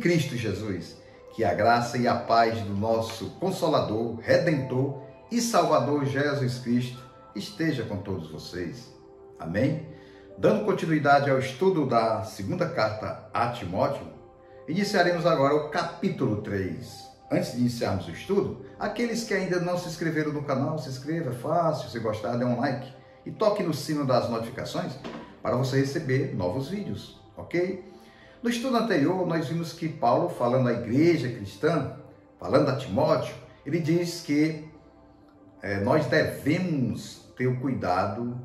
Cristo Jesus. Que a graça e a paz do nosso Consolador, Redentor e Salvador Jesus Cristo esteja com todos vocês. Amém? Dando continuidade ao estudo da segunda carta a Timóteo, iniciaremos agora o capítulo 3. Antes de iniciarmos o estudo, aqueles que ainda não se inscreveram no canal, se inscreva, é fácil, se gostar, dê um like e toque no sino das notificações para você receber novos vídeos, ok? No estudo anterior, nós vimos que Paulo, falando à igreja cristã, falando a Timóteo, ele diz que nós devemos ter o cuidado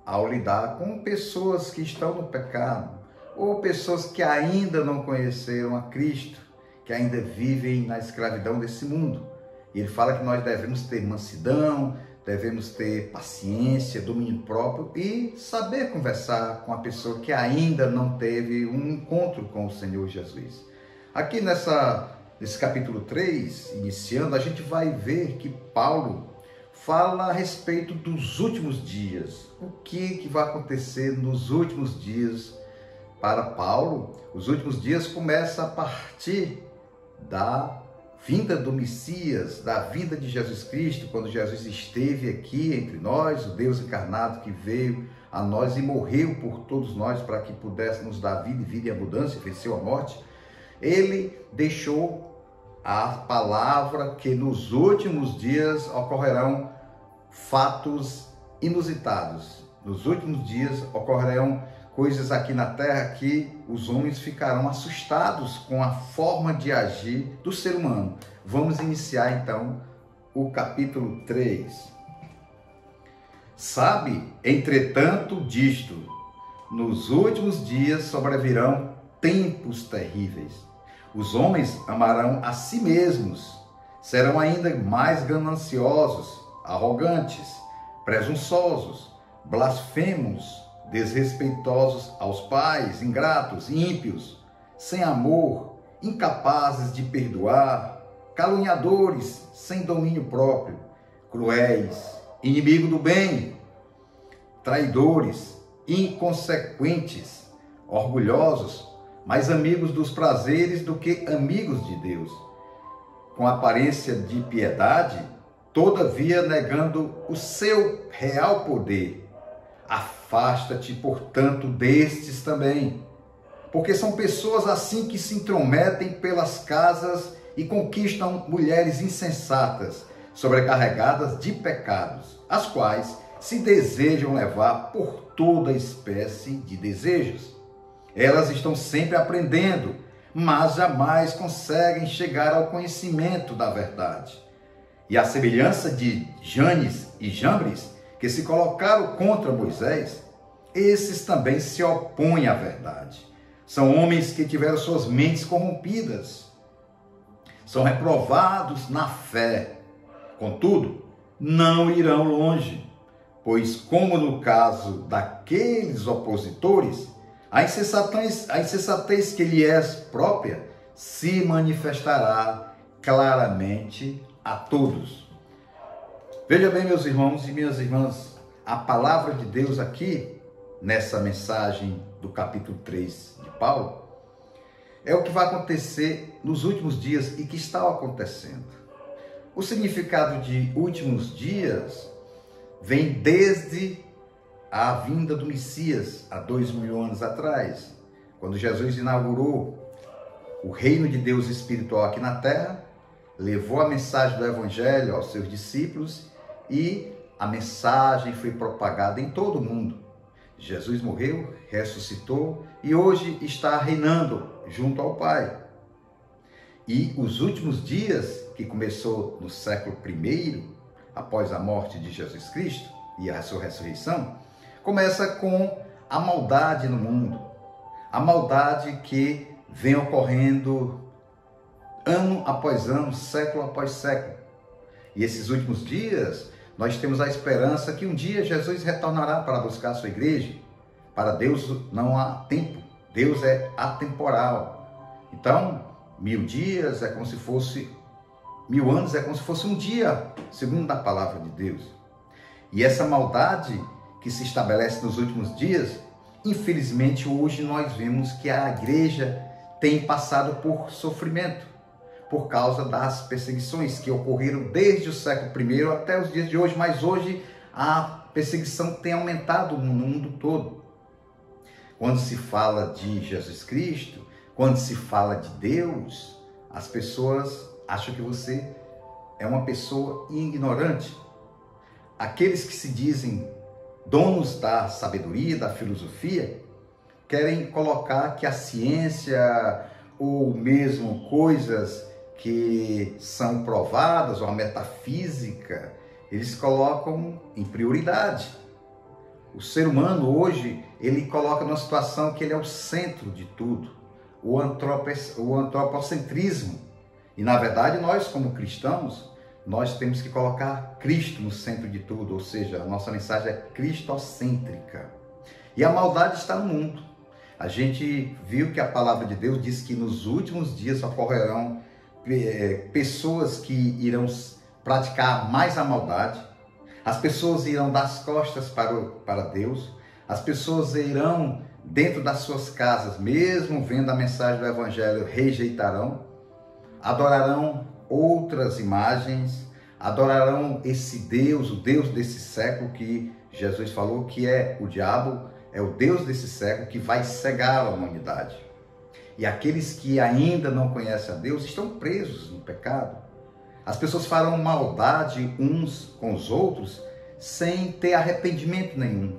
ao lidar com pessoas que estão no pecado ou pessoas que ainda não conheceram a Cristo, que ainda vivem na escravidão desse mundo. E ele fala que nós devemos ter mansidão, devemos ter paciência, domínio próprio e saber conversar com a pessoa que ainda não teve um encontro com o Senhor Jesus. Aqui nesse capítulo 3, iniciando, a gente vai ver que Paulo fala a respeito dos últimos dias. O que vai acontecer nos últimos dias para Paulo? Os últimos dias começam a partir da vinda do Messias, da vinda de Jesus Cristo, quando Jesus esteve aqui entre nós, o Deus encarnado que veio a nós e morreu por todos nós para que pudéssemos dar vida e vida em abundância, venceu a morte. Ele deixou a palavra que nos últimos dias ocorrerão fatos inusitados. Nos últimos dias ocorrerão coisas aqui na terra que os homens ficarão assustados com a forma de agir do ser humano. Vamos iniciar então o capítulo 3. Sabe, entretanto, disto, nos últimos dias sobrevirão tempos terríveis. Os homens amarão a si mesmos, serão ainda mais gananciosos, arrogantes, presunçosos, blasfemos, desrespeitosos aos pais, ingratos, ímpios, sem amor, incapazes de perdoar, caluniadores, sem domínio próprio, cruéis, inimigo do bem, traidores, inconsequentes, orgulhosos, mais amigos dos prazeres do que amigos de Deus, com aparência de piedade, todavia negando o seu real poder. Afasta-te, portanto, destes também, porque são pessoas assim que se intrometem pelas casas e conquistam mulheres insensatas, sobrecarregadas de pecados, as quais se desejam levar por toda espécie de desejos. Elas estão sempre aprendendo, mas jamais conseguem chegar ao conhecimento da verdade. E a semelhança de Janes e Jambres, que se colocaram contra Moisés, esses também se opõem à verdade. São homens que tiveram suas mentes corrompidas, são reprovados na fé. Contudo, não irão longe, pois como no caso daqueles opositores, a insensatez que lhe é própria se manifestará claramente a todos. Veja bem, meus irmãos e minhas irmãs, a palavra de Deus aqui, nessa mensagem do capítulo 3 de Paulo, é o que vai acontecer nos últimos dias e que está acontecendo. O significado de últimos dias vem desde a vinda do Messias, há 2000 anos atrás, quando Jesus inaugurou o reino de Deus espiritual aqui na terra, levou a mensagem do Evangelho aos seus discípulos e a mensagem foi propagada em todo o mundo. Jesus morreu, ressuscitou e hoje está reinando junto ao Pai. E os últimos dias, que começou no século I, após a morte de Jesus Cristo e a sua ressurreição, começa com a maldade no mundo. A maldade que vem ocorrendo ano após ano, século após século. E esses últimos dias, nós temos a esperança que um dia Jesus retornará para buscar a sua igreja. Para Deus não há tempo, Deus é atemporal. Então, 1000 dias é como se fosse, 1000 anos é como se fosse um dia, segundo a palavra de Deus. E essa maldade que se estabelece nos últimos dias, infelizmente hoje nós vemos que a igreja tem passado por sofrimento, por causa das perseguições que ocorreram desde o século I até os dias de hoje, mas hoje a perseguição tem aumentado no mundo todo. Quando se fala de Jesus Cristo, quando se fala de Deus, as pessoas acham que você é uma pessoa ignorante. Aqueles que se dizem donos da sabedoria, da filosofia, querem colocar que a ciência ou mesmo coisas que são provadas, ou a metafísica, eles colocam em prioridade. O ser humano hoje, ele coloca numa situação que ele é o centro de tudo, o antropocentrismo. E na verdade nós, como cristãos, nós temos que colocar Cristo no centro de tudo, ou seja, a nossa mensagem é cristocêntrica. E a maldade está no mundo. A gente viu que a palavra de Deus diz que nos últimos dias ocorrerão pessoas que irão praticar mais a maldade, as pessoas irão dar as costas para Deus, as pessoas irão dentro das suas casas, mesmo vendo a mensagem do Evangelho, rejeitarão, adorarão outras imagens, adorarão esse Deus, o Deus desse século que Jesus falou que é o diabo, é o Deus desse século que vai cegar a humanidade. E aqueles que ainda não conhecem a Deus estão presos no pecado. As pessoas farão maldade uns com os outros sem ter arrependimento nenhum.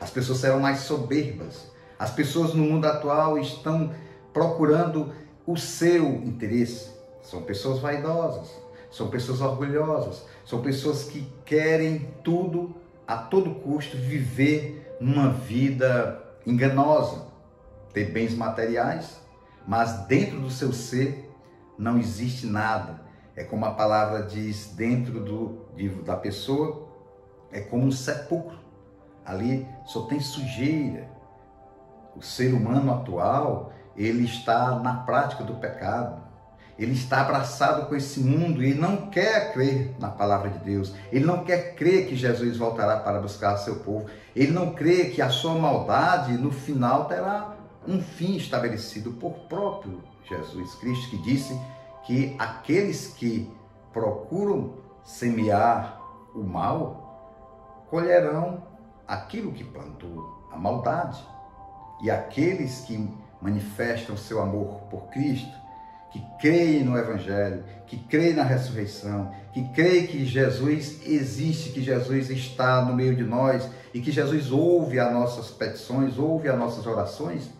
As pessoas serão mais soberbas. As pessoas no mundo atual estão procurando o seu interesse. São pessoas vaidosas, são pessoas orgulhosas, são pessoas que querem tudo, a todo custo, viver numa vida enganosa. Ter bens materiais, mas dentro do seu ser não existe nada. É como a palavra diz, dentro da pessoa, é como um sepulcro. Ali só tem sujeira. O ser humano atual, ele está na prática do pecado. Ele está abraçado com esse mundo e ele não quer crer na palavra de Deus. Ele não quer crer que Jesus voltará para buscar seu povo. Ele não crê que a sua maldade, no final, terá um fim estabelecido por próprio Jesus Cristo, que disse que aqueles que procuram semear o mal, colherão aquilo que plantou, a maldade. E aqueles que manifestam seu amor por Cristo, que creem no Evangelho, que creem na ressurreição, que creem que Jesus existe, que Jesus está no meio de nós e que Jesus ouve as nossas petições, ouve as nossas orações,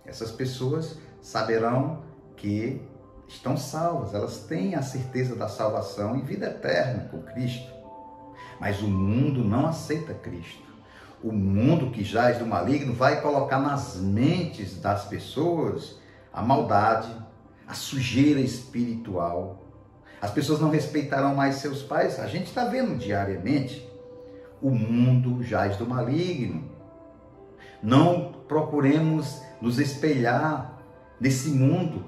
essas pessoas saberão que estão salvas, elas têm a certeza da salvação e vida eterna com Cristo. Mas o mundo não aceita Cristo. O mundo que jaz do maligno vai colocar nas mentes das pessoas a maldade, a sujeira espiritual. As pessoas não respeitarão mais seus pais. A gente está vendo diariamente. O mundo jaz do maligno. Não procuremos nos espelhar nesse mundo.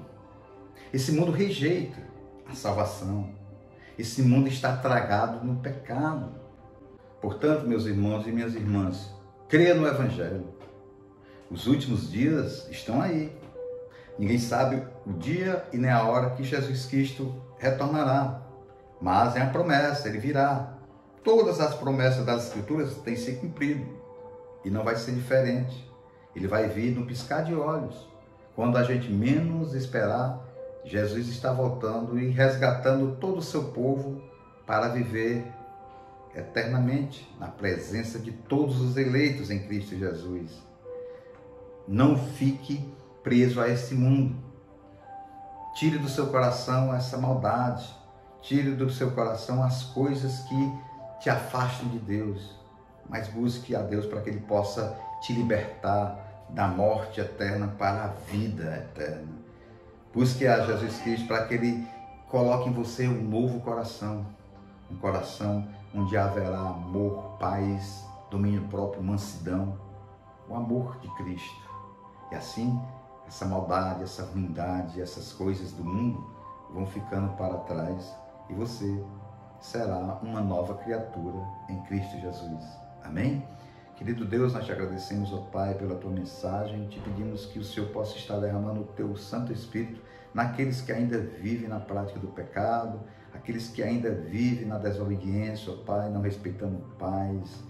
Esse mundo rejeita a salvação. Esse mundo está tragado no pecado. Portanto, meus irmãos e minhas irmãs, creia no Evangelho. Os últimos dias estão aí. Ninguém sabe o dia e nem a hora que Jesus Cristo retornará. Mas é a promessa, ele virá. Todas as promessas das Escrituras têm se cumprido. E não vai ser diferente. Ele vai vir no piscar de olhos. Quando a gente menos esperar, Jesus está voltando e resgatando todo o seu povo para viver eternamente na presença de todos os eleitos em Cristo Jesus. Não fique preso a esse mundo. Tire do seu coração essa maldade. Tire do seu coração as coisas que te afastam de Deus. Mas busque a Deus para que Ele possa te libertar da morte eterna para a vida eterna. Busque a Jesus Cristo para que Ele coloque em você um novo coração. Um coração onde haverá amor, paz, domínio próprio, mansidão. O amor de Cristo. E assim, essa maldade, essa ruindade, essas coisas do mundo vão ficando para trás e você será uma nova criatura em Cristo Jesus. Amém? Querido Deus, nós te agradecemos, ó Pai, pela tua mensagem. Te pedimos que o Senhor possa estar derramando o teu Santo Espírito naqueles que ainda vivem na prática do pecado, aqueles que ainda vivem na desobediência, ó Pai, não respeitando pais,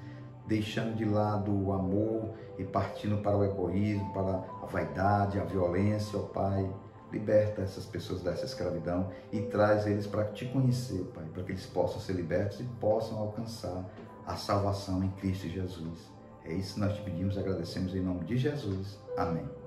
deixando de lado o amor e partindo para o egoísmo, para a vaidade, a violência, ó Pai. Liberta essas pessoas dessa escravidão e traz eles para te conhecer, Pai, para que eles possam ser libertos e possam alcançar a salvação em Cristo Jesus. É isso que nós te pedimos e agradecemos em nome de Jesus. Amém.